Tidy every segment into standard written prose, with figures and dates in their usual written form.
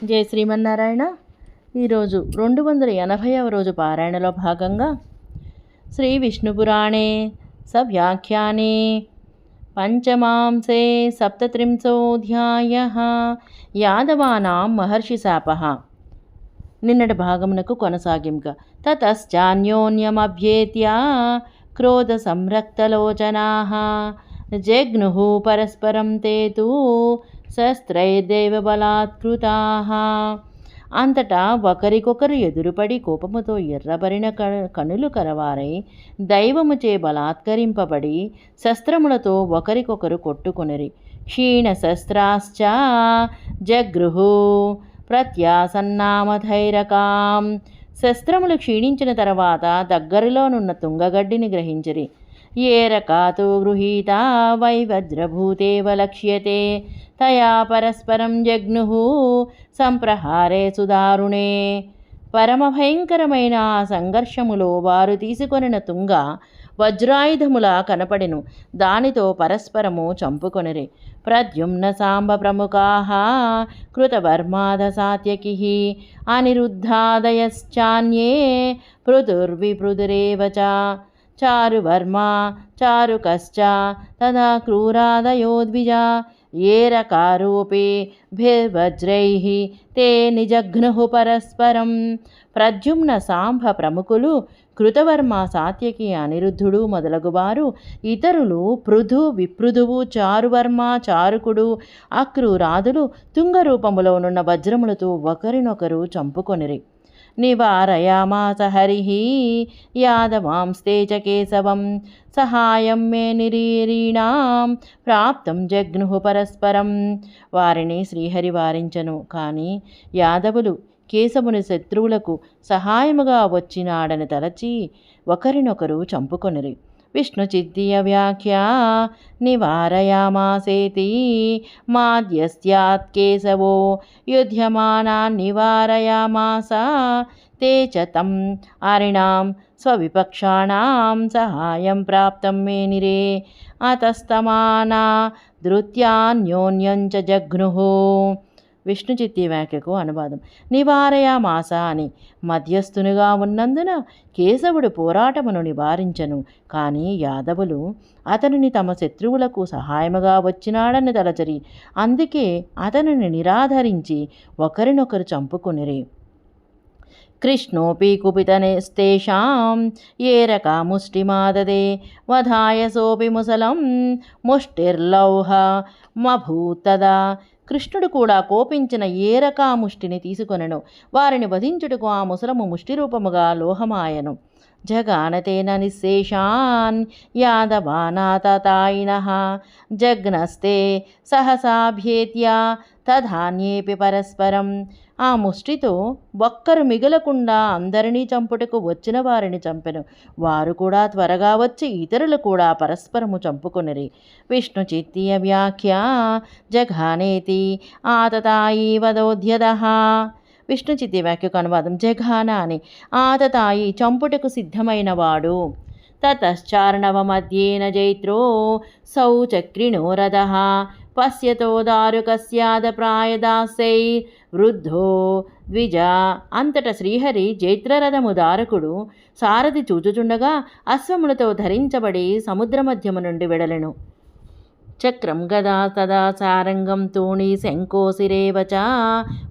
జై శ్రీమన్నారాయణ. ఈరోజు 280వ రోజు పారాయణలో భాగంగా శ్రీ విష్ణుపురాణే సవ్యాఖ్యానే పంచమాంసే సప్తత్రింశోऽధ్యాయః యాదవానాం మహర్షిశాపః. నిన్నటి భాగమునకు కొనసాగింక తతశ్చాన్యోన్యమభ్యేత్య క్రోధ సంరక్తలోచనాః జగ్నుః పరస్పరం తే తు శస్త్రైర్దైవబలాత్కృతాః. అంతటా ఒకరికొకరు ఎదురుపడి కోపముతో ఎర్రబరిన కనులు కలవారై దైవముచే బలాత్కరింపబడి శస్త్రములతో ఒకరికొకరు కొట్టుకొనిరి. క్షీణ శస్త్రాశ్చ జగృహు ప్రత్యాసన్నామధైరకాం. శస్త్రములు క్షీణించిన తర్వాత దగ్గరలోనున్న తుంగగడ్డిని గ్రహించిరి. ఏరకాతో గృహీత వై వజ్రభూతేవ లక్ష్యతే తయా పరస్పరం జగ్నుః సంప్రహారే సుదారుణే. పరమభయంకరమైన ఆ సంఘర్షములో వారు తీసుకొనిన తుంగ వజ్రాయుధములా కనపడెను. దానితో పరస్పరము చంపుకొనిరి. ప్రద్యుమ్న సాంబ ప్రముఖాః కృతవర్మాద సాత్యకిః అనిరుద్ధాదయశ్చాన్యే పృథుర్విపృతురేవ చ. చారువర్మా చారుకశ్చ తదా క్రూరాదయో ద్విజా ఏరకారోపి భిర్వజ్రైః తే నిజఘ్నుః పరస్పరం. ప్రద్యుమ్న సాంబ ప్రముఖులు, కృతవర్మ, సాత్యకి, అనిరుద్ధుడు మొదలగువారు ఇతరులు పృథు, విపృథువు, చారువర్మ, చారుకుడు, అక్రూరాదులు తుంగరూపములోనున్న వజ్రములతో ఒకరినొకరు చంపుకొనిరి. నివారయామాస హరిః యాదవాంస్తే చ కేశవం సహాయం మే నిరీరీణాం ప్రాప్తం జగ్నుః పరస్పరం. వారిని శ్రీహరి వారించను. కానీ యాదవులు కేశవుని శత్రువులకు సహాయముగా వచ్చినాడని తలచి ఒకరినొకరు చంపుకొనిరి. విష్ణుచిత్తీయ వ్యాఖ్యా నివారయామాసేతి మాద్యస్యాత్ కేశవో యుధ్యమానాన్ నివారయామాస తే చ తం హరిణాం స్వవిపక్షాణాం సహాయం ప్రాప్తం మేనిరే అతస్తమానా ధృత్యాన్యోన్యం చ జఘ్నుః. విష్ణుచిత్తి వ్యాఖ్యకు అనువాదం. నివారయామాస అని మధ్యస్థునిగా ఉన్నందున కేశవుడు పోరాటమును నివారించను. కానీ యాదవులు అతనిని తమ శత్రువులకు సహాయముగా వచ్చినాడని తలచరి. అందుకే అతనిని నిరాధరించి ఒకరినొకరు చంపుకొనిరి. కృష్ణోపి కుపితనేస్తేషాం ఏరకా ముష్టిమాదదే వధాయ సోపి ముసలం ముష్టిర్లౌహ మభూతదా. కృష్ణుడు కూడా కోపించిన ఏరకా ముష్టిని తీసుకొనెను. వారిని వధించుటకు ఆ ముసలము ముష్టిరూపముగా లోహమాయను. జగానతేన నిశ్శేషాన్ యాదవానాతాయినః జగ్నస్తే సహసాభ్యేత్య తధాన్యేపి పరస్పరం. ఆ ముష్టితో ఒక్కరు మిగలకుండా అందరినీ చంపుటకు వచ్చిన వారిని చంపెను. వారు కూడా త్వరగా వచ్చి ఇతరులు కూడా పరస్పరము చంపుకొనిరి. విష్ణుచిత్తీయ వ్యాఖ్య జఘానేతి ఆతతాయి వదోధ్యదః. విష్ణుచిత్తి వ్యాఖ్యకు అనువాదం. జఘాన అని ఆతతాయి చంపుటకు సిద్ధమైన వాడు. తతశ్చార్ణవమధ్యేన జైత్రో సౌ చక్రిణో రథః పశ్యతో దారుకస్యాద ప్రాయదాసై వృద్ధో ద్విజ. అంతట శ్రీహరి జైత్రరథము దారకుడు సారథి చూచుచుండగా అశ్వములతో ధరించబడి సముద్ర మధ్యము నుండి వెడలెను. చక్రం గదా తదా సారంగం తూణీ శంకోశిరేవ చ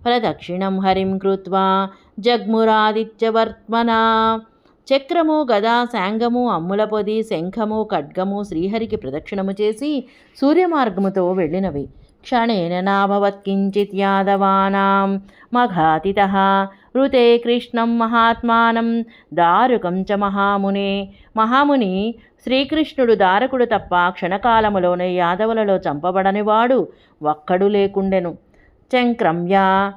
ప్రదక్షిణం హరిం కృత్వా జగ్మురాదిత్యవర్త్మనా. చక్రము, గదా, శాంగము, అమ్ముల పొది, శంఖము, ఖడ్గము శ్రీహరికి ప్రదక్షిణము చేసి సూర్యమార్గముతో వెళ్ళినవి. క్షణేన నాభవత్ కించిత్ యాదవానాం మఘాతితః ఋతే కృష్ణం మహాత్మానం దారుకం చ మహామునే. మహాముని శ్రీకృష్ణుడు దారకుడు తప్ప క్షణకాలములోనే యాదవులలో చంపబడనివాడు ఒక్కడు లేకుండెను. చంక్రమ్య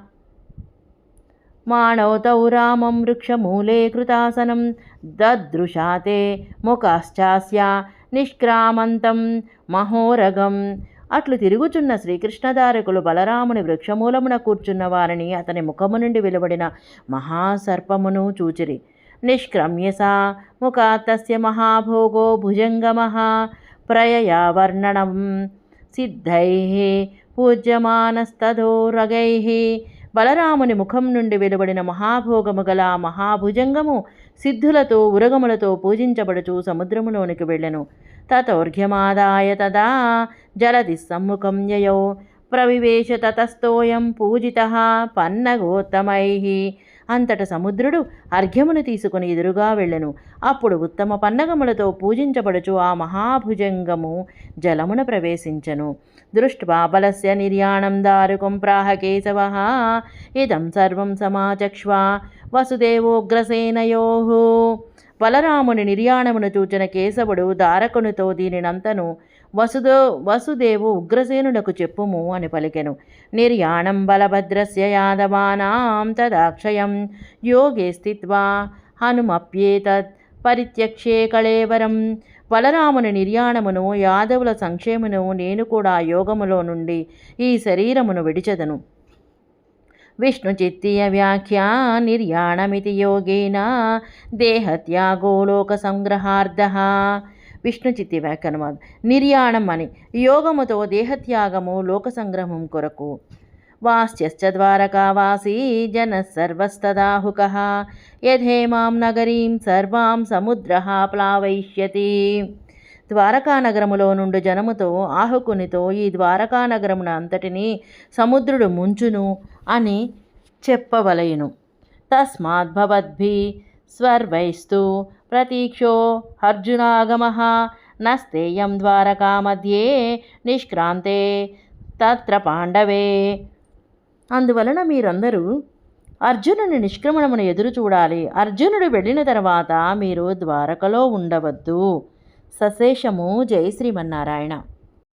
మాణౌతౌ రామం వృక్షమూలే కృతాసనం దదృశాతే ముఖాశ్చాస్య నిష్క్రామంతం మహోరగం. అట్లు తిరుగుచున్న శ్రీకృష్ణదారకులు బలరాముని వృక్షమూలమున కూర్చున్న వారిని అతని ముఖము నుండి వెలువడిన మహాసర్పమును చూచిరి. నిష్క్రమ్య సా ముఖాత్తస్య మహాభోగో భుజంగమః ప్రయయావర్ణనం సిద్ధైః పూజ్యమానస్తదో రగైః బలరాముని ముఖం నుండి వెలువడిన మహాభోగము గల మహాభుజంగము సిద్ధులతో ఉరగములతో పూజించబడుచు సముద్రములోనికి వెళ్ళెను. తతోర్ఘ్యమాదాయ తదా జలది సమ్ముఖం యయౌ ప్రవివేశ తతస్తోయం పూజితః పన్నగోత్తమైః. అంతట సముద్రుడు అర్ఘ్యమును తీసుకుని ఎదురుగా వెళ్ళెను. అప్పుడు ఉత్తమ పన్నగములతో పూజించబడుచు ఆ మహాభుజంగము జలమున ప్రవేశించెను. దృష్ట్వా బలస్య నిర్యాణం దారుకం ప్రాహ కేశవః ఇదం సర్వం సమాచక్ష్వా వసుదేవోగ్రసేనయోః. బలరాముని నిర్యాణమును చూచిన కేశవుడు దారకునితో దీనినంతను వసుదేవు ఉగ్రసేనులకు చెప్పుము అని పలికెను. నిర్యాణం బలభద్రస్య యాదవానాం తదాక్షయం యోగే స్థిత్వా హనుమప్యేతత్ పరిత్యక్షే కళేవరం. బలరాముని నిర్యాణమును యాదవుల సంక్షేమను నేను కూడా యోగములో నుండి ఈ శరీరమును విడిచెదను. విష్ణుచిత్తీయ వ్యాఖ్యా నిర్యాణమితి యోగేన దేహత్యాగో లోక సంగ్రహార్థః. విష్ణుచిత్తి వ్యాఖ్యానం నిర్యాణం అని యోగముతో దేహత్యాగము లోక సంగ్రహం కొరకు. వాస్యశ్చ ద్వారకావాసీ జనః సర్వస్తదాహుకః యథేమాం నగరీం సర్వాం సముద్రః ప్లావయిష్యతి. ద్వారకానగరములో నుండి జనముతో ఆహుకునితో ఈ ద్వారకానగరమున అంతటినీ సముద్రుడు ముంచును అని చెప్పవలయును. తస్మాద్భవద్భి స్వర్వైస్తు ప్రతీక్షో అర్జునాగమః నస్తేయం ద్వారకా మధ్యే నిష్క్రాంతే తత్ర పాండవే. అందువలన మీరందరూ అర్జునుని నిష్క్రమణమును ఎదురు చూడాలి. అర్జునుడు వెళ్ళిన తర్వాత మీరు ద్వారకలో ఉండవద్దు. సశేషము. జై శ్రీమన్నారాయణ.